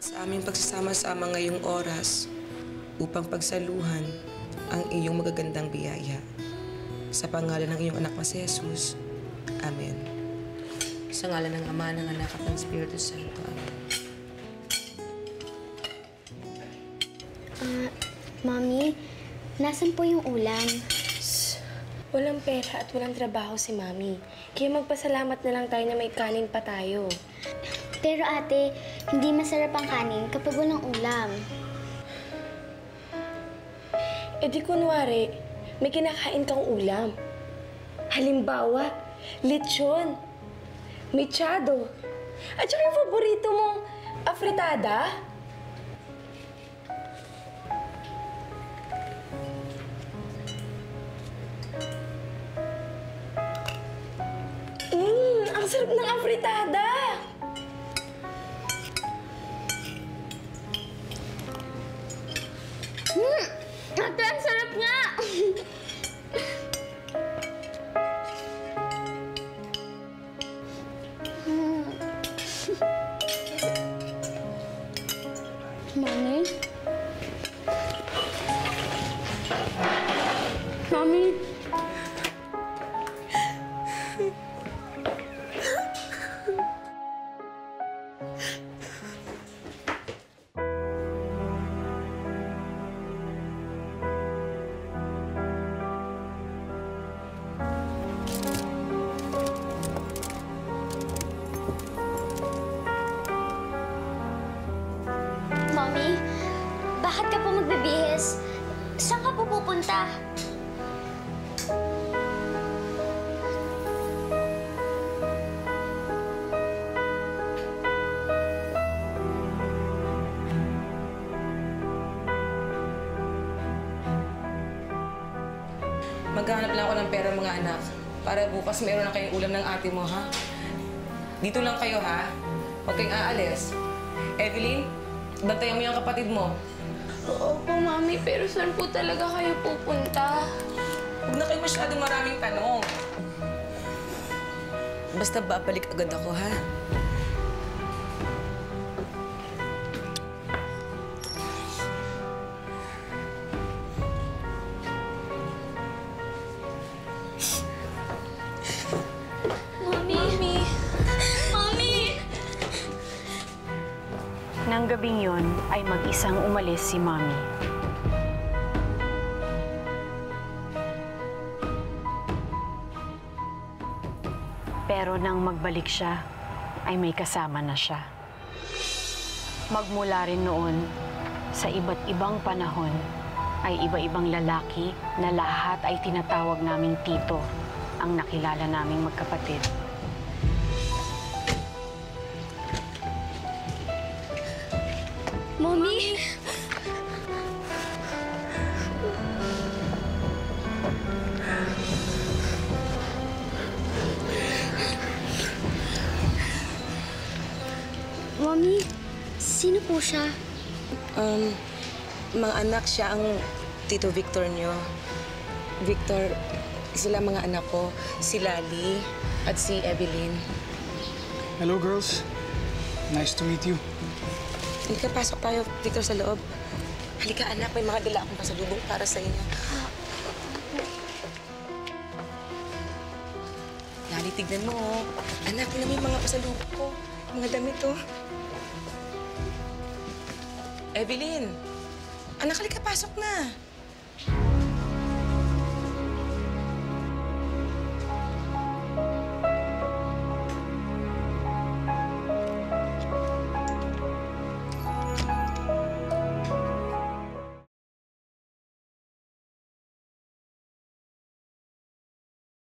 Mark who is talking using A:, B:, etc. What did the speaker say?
A: sa aming pagsasama-sama ngayong oras upang pagsaluhan ang iyong magagandang biyaya. Sa pangalan ng iyong anak na si Jesus. Amen. Sa ngalan ng Ama, ng Anak at ng Espiritu Santo. Amen.
B: Mami, nasan po yung ulam?
C: Walang pera at walang trabaho si Mami. Kaya magpasalamat na lang tayo na may kanin pa tayo.
B: Pero ate, hindi masarap ang kanin kapag walang ulam.
C: E di kunwari, may kinakain kang ulam. Halimbawa, lechon, mechado, at saka yung paborito mong afritada. Ang sarap ng afritada!
B: Ate, ang sarap nga! Mami? Mami? Mommy, bakit ka po magbibihis? Saan ka po pupunta?
A: Maghanap lang ako ng pera, mga anak. Para bukas meron na kayong ulam ng ate mo, ha? Dito lang kayo, ha? Huwag kayong aalis. Evelyn, bantayan mo yung kapatid mo.
C: Oo po, Mami. Pero saan po talaga kayo pupunta?
A: Huwag na kayo masyadong maraming tanong. Basta babalik agad ako, ha?
D: Nang gabing yon ay mag-isang umalis si Mami. Pero nang magbalik siya, ay may kasama na siya. Magmula rin noon, sa iba't ibang panahon, ay iba-ibang lalaki na lahat ay tinatawag naming tito ang nakilala naming magkapatid.
B: Mommy! Mommy, sino po siya?
A: Mga anak, siya ang Tito Victor niyo. Victor, sila mga anak ko, si Lali at si Evelyn.
E: Hello, girls. Nice to meet you.
A: Halika, pasok tayo, Victor, sa loob. Halika, anak, may mga dala akong pasalubong para sa inyo. Lali, tignan mo, oh. Anak, tignan mo yung mga pasalubong ko. Mga damit, oh. Evelyn, anak, halika, pasok na.